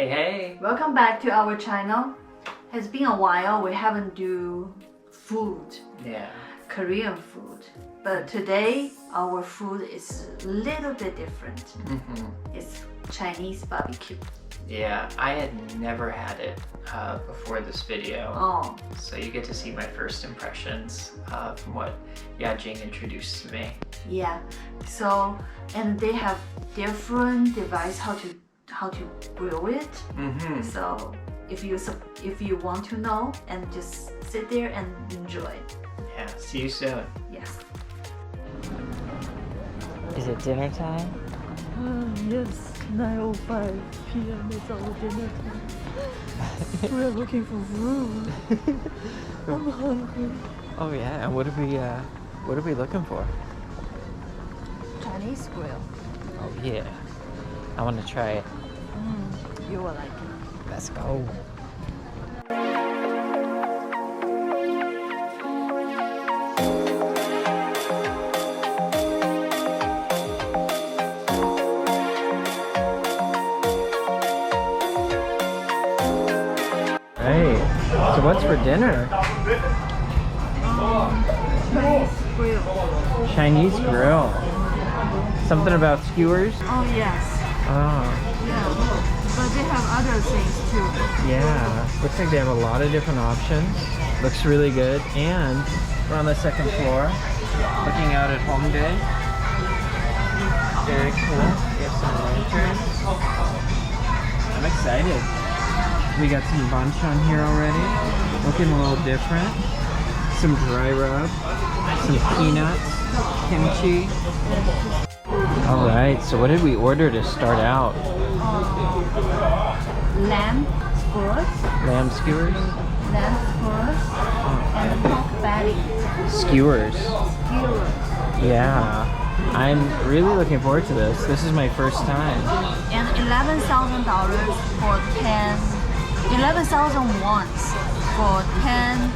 Hey! Welcome back to our channel. It's been a while we haven't do food. Yeah. Korean food. But today our food is a little bit different. It's Chinese BBQ. Yeah, I had never had it before this video. Oh. So you get to see my first impressions from what Yajing introduced to me. Yeah. So, and they have different device how to grill it. So if you want to know, and just sit there and enjoy. Yeah, see you soon. Yes. Is it dinner time? Yes, 9:05 p.m. is our dinner time. We're looking for food. I'm hungry. Oh yeah, and what are we looking for? Chinese grill. Oh yeah, I want to try it. You will like it. Let's go. Hey, so what's for dinner? Chinese grill. Chinese grill. Something about skewers? Oh yes. Oh. Yeah. But they have other things too. Yeah. Looks like they have a lot of different options. Looks really good. And we're on the second floor, looking out at Hongdae. Very cool. We have some lanterns. I'm excited. We got some banchan here already. Looking a little different. Some dry rub. Some peanuts. Kimchi. Alright, so what did we order to start out? Lamb skewers. Lamb skewers? Lamb skewers. And pork belly. Skewers. Skewers. Yeah. I'm really looking forward to this. This is my first time. And $11,000 for 11,000 wons for 10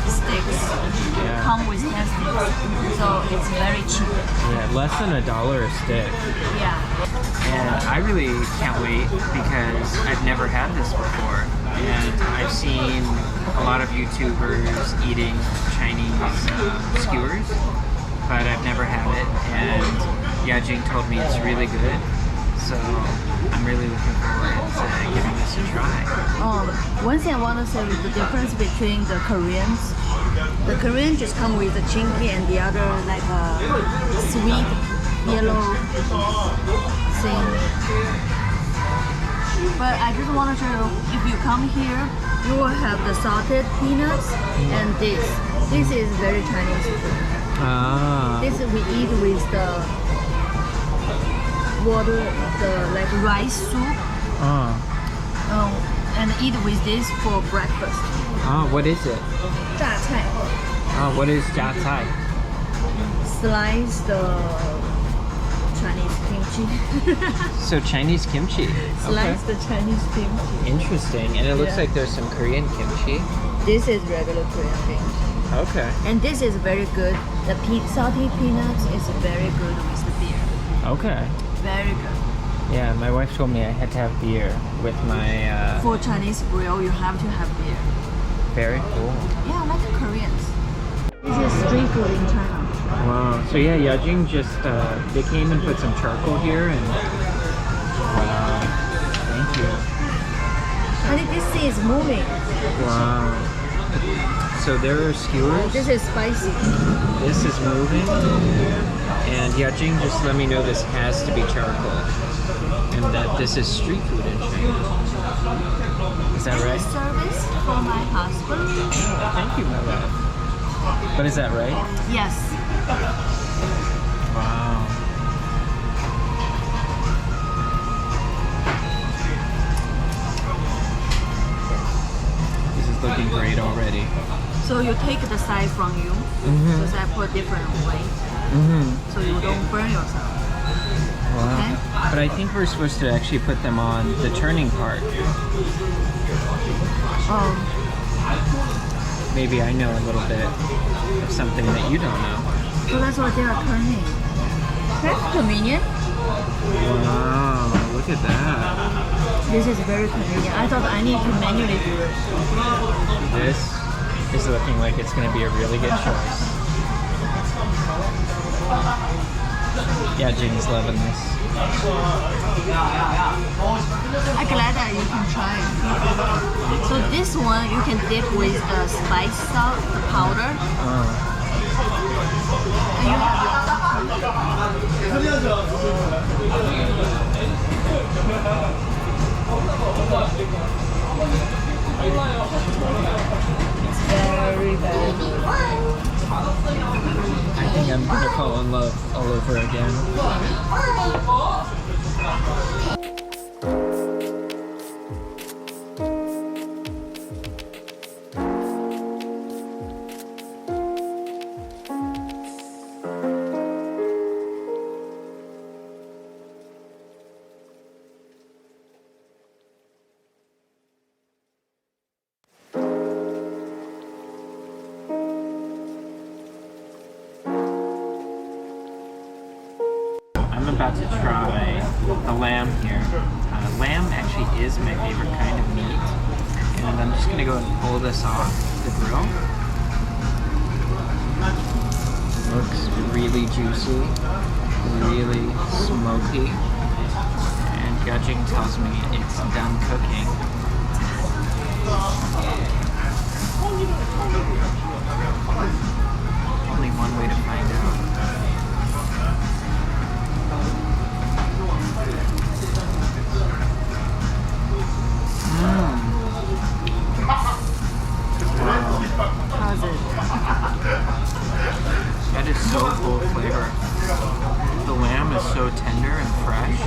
sticks. Yeah. Come with 10 sticks. So it's very cheap. Yeah, less than $1 a stick. Yeah. And I really can't wait because I've never had this before. And I've seen a lot of YouTubers eating Chinese skewers, but I've never had it. And Yajing told me it's really good. So I'm really looking forward to giving this a try. One thing I want to say is the difference between the Koreans. The Korean just come with the chinky and the other like a sweet yellow thing. But I just want to show you, if you come here, you will have the salted peanuts and this. This is very Chinese food. Ah. This we eat with the water, the like rice soup. And eat with this for breakfast. What is it? 榨菜. What is jiacai? Slice the Chinese kimchi. So Chinese kimchi. Slice the Chinese kimchi. Interesting. And it looks like there's some Korean kimchi. This is regular Korean kimchi. Okay. And this is very good. The salty peanuts is very good with the beer. Okay. Very good. Yeah, my wife told me I had to have beer with my... For Chinese grill, you have to have beer. Very cool. Yeah, like the Koreans. This is street food in China. Wow. So yeah, Yajing just, they came and put some charcoal here and... Wow. Thank you. I think this thing is moving. Wow. So there are skewers. This is spicy. This is moving. And Yajing just let me know this has to be charcoal. And that this is street food in China. Is that right? Service for my husband. Thank you, my love. But is that right? Yes. Wow. This is looking great already. So you take the side from you, because I put different way, so you don't burn yourself. Wow. Okay? But I think we're supposed to actually put them on the turning part. Maybe I know a little bit of something that you don't know. So that's what they are turning. That's convenient. Wow, look at that. This is very convenient. I thought I need to manually do it. This is looking like it's going to be a really good choice. Yajing's loving this. I'm glad that you can try it. So this one you can dip with the spice salt, the powder. And you have it's very, very good. I think I'm gonna fall in love all over again. I'm about to try the lamb here. Lamb actually is my favorite kind of meat, and I'm just gonna go and pull this off the grill. Looks really juicy, really smoky, and Yajing tells me it's done cooking. Only one way to find out. How's it? That is so full of flavor. The lamb is so tender and fresh.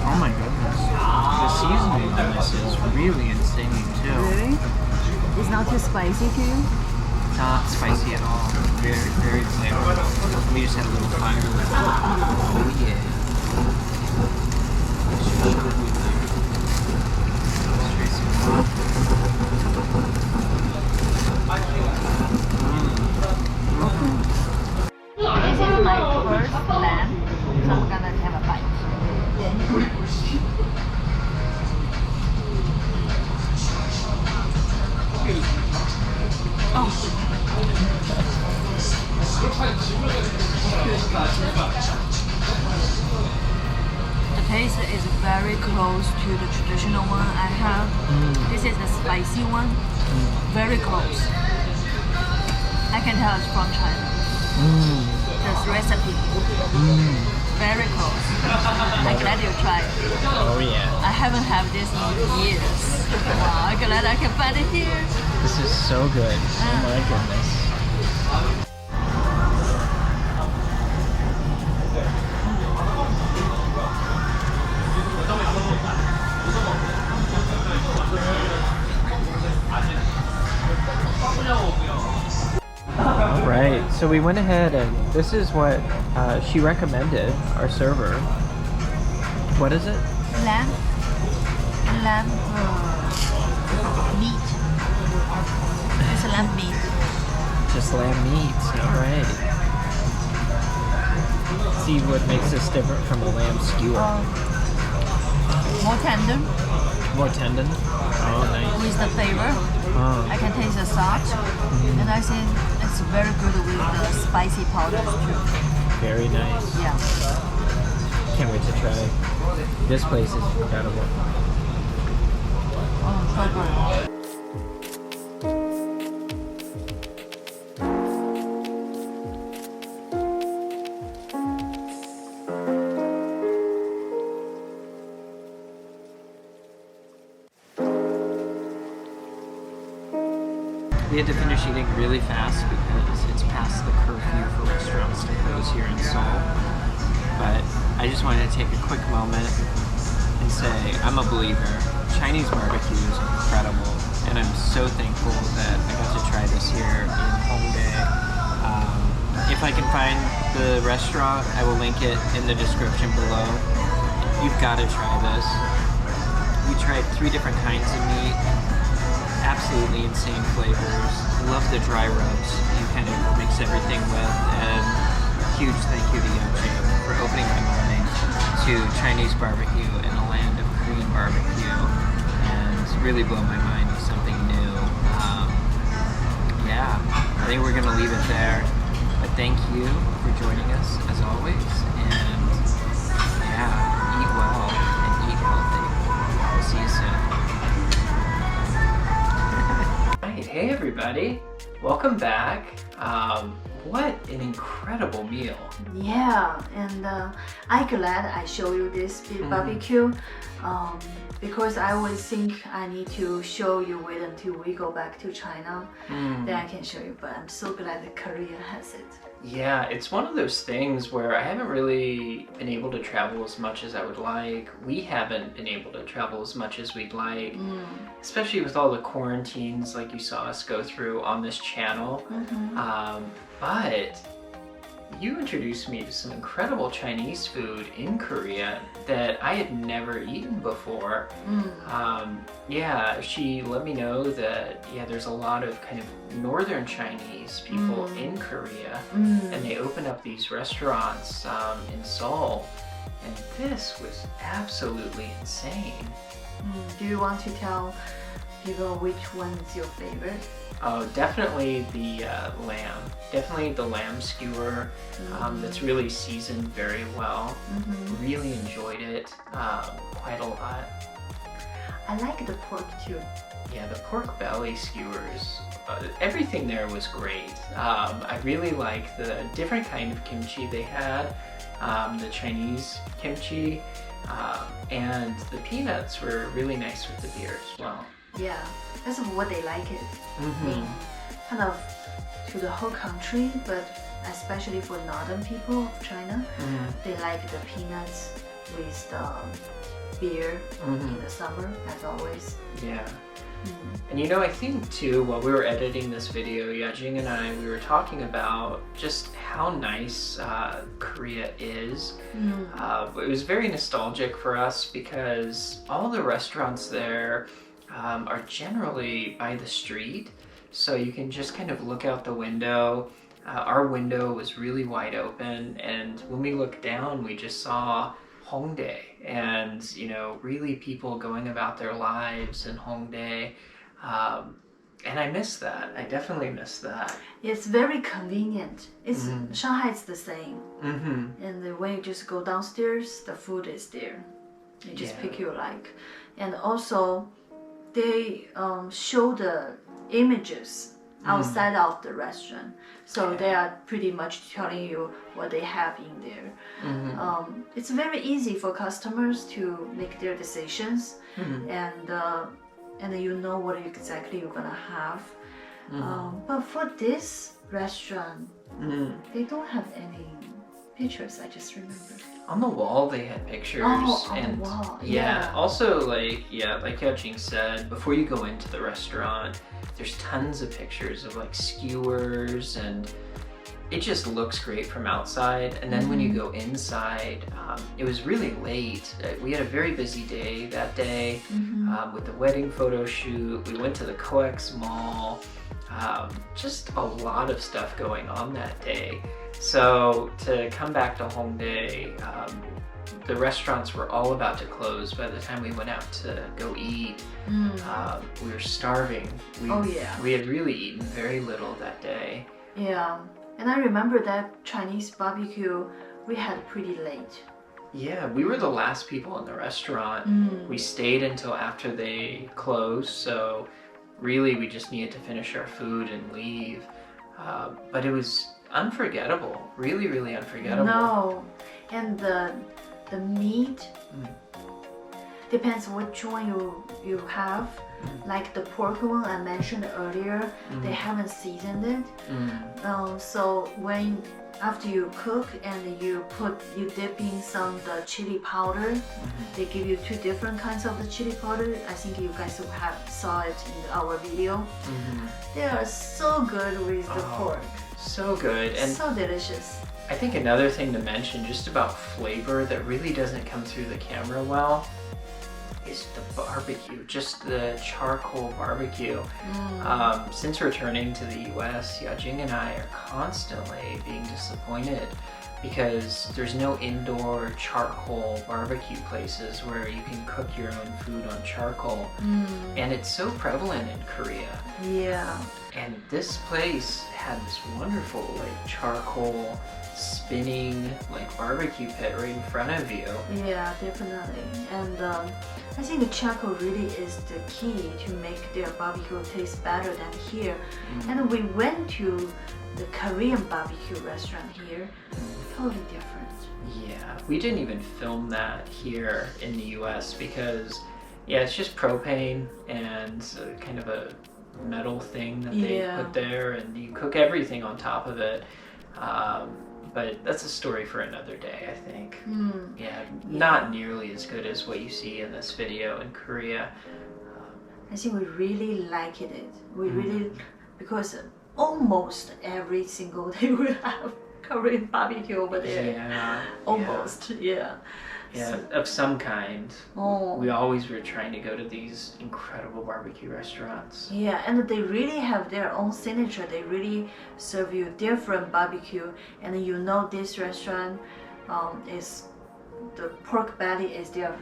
Oh my goodness. The seasoning on this is really insane too. Really? It's not too spicy to you? Not spicy at all. Very, very flavorful. We just had a little fire with it. Oh yeah. This is my first lamb, so I'm gonna have a bite. Oh. The taste is very close to the traditional one I have. This is the spicy one. Very close. I can tell it's from China. This recipe. Very close. I'm glad you tried it. Oh yeah. I haven't had this in years. Wow, I'm glad I can find it here. This is so good. Oh my goodness. Alright, so we went ahead and this is what she recommended, our server. What is it? Lamb meat. It's lamb meat. Just lamb meat, alright. See what makes this different from a lamb skewer. More tender More tendon. Oh, nice. with the flavor. I can taste the salt, and I think it's very good with the spicy powders too. Very nice. Yeah. Can't wait to try. This place is incredible. Oh, so good. We had to finish eating really fast because it's past the curfew for restaurants to close here in Seoul. But I just wanted to take a quick moment and say I'm a believer. Chinese barbecue is incredible, and I'm so thankful that I got to try this here in Hongdae. If I can find the restaurant, I will link it in the description below. You've got to try this. We tried 3 different kinds of meat. Absolutely insane flavors. Love the dry rubs you kind of mix everything with, and huge thank you to Yajing for opening my mind to Chinese barbecue in a land of cream barbecue and really blow my mind with something new. Yeah, I think we're going to leave it there. But thank you for joining us as always. And yeah, eat well and eat healthy. We'll see you soon. Right, hey everybody. Welcome back. What an incredible meal. Yeah, and I'm glad I show you this beef barbecue because I always think I need to show you wait until we go back to China, then I can show you, but I'm so glad that Korea has it. Yeah, it's one of those things where I haven't really been able to travel as much as I would like. We haven't been able to travel as much as we'd like, especially with all the quarantines like you saw us go through on this channel. But you introduced me to some incredible Chinese food in Korea that I had never eaten before. Yeah, she let me know that, yeah, there's a lot of kind of northern Chinese people in Korea, and they open up these restaurants in Seoul, and this was absolutely insane. Do you want to tell people which one is your favorite? Oh, definitely the lamb. Definitely the lamb skewer that's really seasoned very well. Really enjoyed it quite a lot. I like the pork too. Yeah, the pork belly skewers. Everything there was great. I really like the different kind of kimchi they had. The Chinese kimchi. And the peanuts were really nice with the beer as well. Yeah, that's what they like it. Kind of to the whole country, but especially for northern people of China, they like the peanuts with the beer in the summer, as always. Yeah. And you know, I think too, while we were editing this video, Yajing and I, we were talking about just how nice Korea is. It was very nostalgic for us because all the restaurants there are generally by the street, so you can just kind of look out the window. Our window was really wide open, and when we looked down, we just saw Hongdae, and you know, really people going about their lives in Hongdae, and I miss that. I definitely miss that. It's very convenient. It's Shanghai is the same, and when you just go downstairs, the food is there. You just pick your like, and also they show the images outside of the restaurant, so they are pretty much telling you what they have in there. It's very easy for customers to make their decisions, and you know what exactly you're gonna have. But for this restaurant, they don't have any pictures. I just remember. On the wall they had pictures. Oh, and on the wall. Yeah. Also, like Yajing said, before you go into the restaurant, there's tons of pictures of like skewers, and it just looks great from outside. And then when you go inside, it was really late. We had a very busy day that day with the wedding photo shoot. We went to the COEX Mall. Just a lot of stuff going on that day. So to come back to Hongdae, the restaurants were all about to close by the time we went out to go eat. We were starving. We had really eaten very little that day. Yeah, and I remember that Chinese barbecue we had pretty late. Yeah, we were the last people in the restaurant. We stayed until after they closed, so really we just needed to finish our food and leave. But it was unforgettable, really, really unforgettable. No, and the meat depends which one you have. Like the pork one I mentioned earlier, they haven't seasoned it. So after you cook and you dip in some the chili powder, they give you two different kinds of the chili powder. I think you guys saw it in our video. They are so good with the pork. So good and so delicious. I think another thing to mention just about flavor that really doesn't come through the camera well is the barbecue, just the charcoal barbecue. Since returning to the US, Yajing and I are constantly being disappointed because there's no indoor charcoal barbecue places where you can cook your own food on charcoal. And it's so prevalent in Korea. Yeah. And this place had this wonderful like charcoal spinning like barbecue pit right in front of you. Yeah, definitely. And I think the charcoal really is the key to make their barbecue taste better than here. And we went to the Korean barbecue restaurant here, totally different. Yeah, we didn't even film that here in the US because, yeah, it's just propane and kind of a metal thing that they put there, and you cook everything on top of it. But that's a story for another day, I think. Yeah, not nearly as good as what you see in this video in Korea. I think we really liked it. We really, because almost every single day we have Korean barbecue over there. Yeah. Almost, yeah. Yeah, of some kind. We always were trying to go to these incredible barbecue restaurants. Yeah, and they really have their own signature. They really serve you different barbecue, and you know this restaurant is the pork belly is their,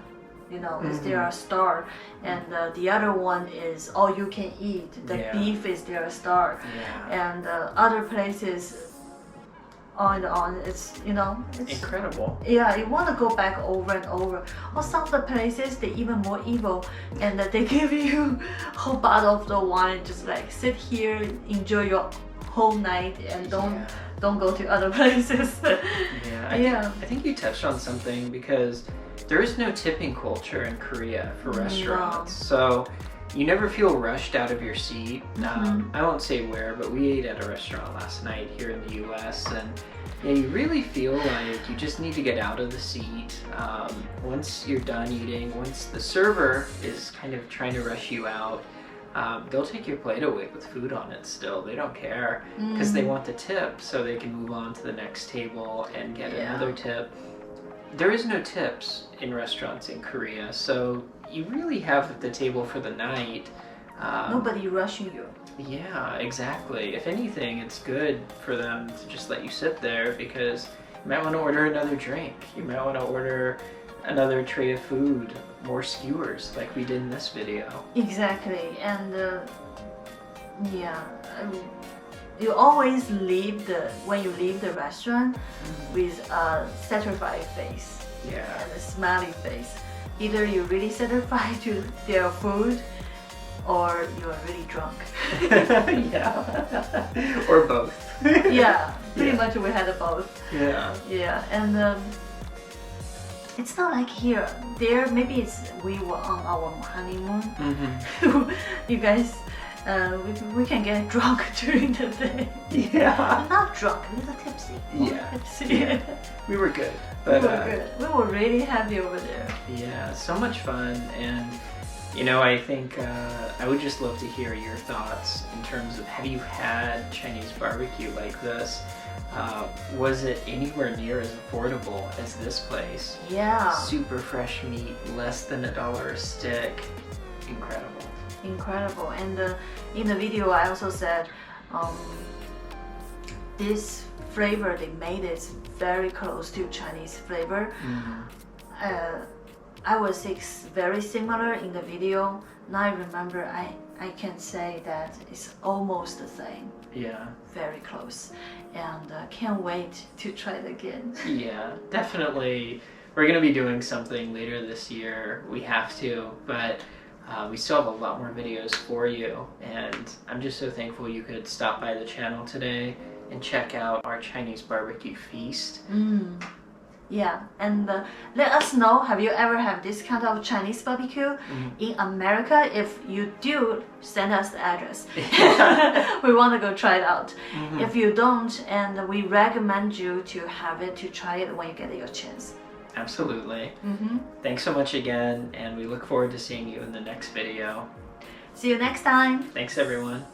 you know, is their star, and the other one is all you can eat. The beef is their star, and other places. On and on, it's, you know, it's incredible. Yeah, you want to go back over and over. Or some of the places they even more evil, and they give you a whole bottle of the wine, just like sit here, enjoy your whole night, and don't go to other places. I think you touched on something, because there is no tipping culture in Korea for restaurants. So you never feel rushed out of your seat. I won't say where, but we ate at a restaurant last night here in the US, and you really feel like you just need to get out of the seat. Once you're done eating, once the server is kind of trying to rush you out, they'll take your plate away with food on it still. They don't care, because they want the tip so they can move on to the next table and get another tip. There is no tips in restaurants in Korea, so you really have the table for the night. Nobody rushing you. Yeah, exactly. If anything, it's good for them to just let you sit there, because you might want to order another drink. You might want to order another tray of food, more skewers like we did in this video. Exactly, and you always leave when you leave the restaurant with a satisfied face and a smiley face. Either you're really satisfied to their food, or you're really drunk. Or both. Pretty much we had both. And it's not like here. There, maybe we were on our honeymoon. You guys, we can get drunk during the day. Not drunk, a little tipsy. Tipsy. We were good. But, we were really happy over there. Yeah, so much fun. And you know, I think I would just love to hear your thoughts in terms of, have you had Chinese barbecue like this? Was it anywhere near as affordable as this place? Super fresh meat, less than $1 a stick. Incredible. And in the video I also said this flavor they made is very close to Chinese flavor. I would say it's very similar in the video. Now I remember, I can say that it's almost the same. Very close. And can't wait to try it again. Definitely. We're going to be doing something later this year. We have to, but we still have a lot more videos for you. And I'm just so thankful you could stop by the channel today and check out our Chinese barbecue feast. And let us know, have you ever had this kind of Chinese barbecue in America? If you do, send us the address. We want to go try it out. If you don't, and we recommend you to try it when you get your chance. Absolutely. Thanks so much again, and we look forward to seeing you in the next video. See you next time. Thanks, everyone.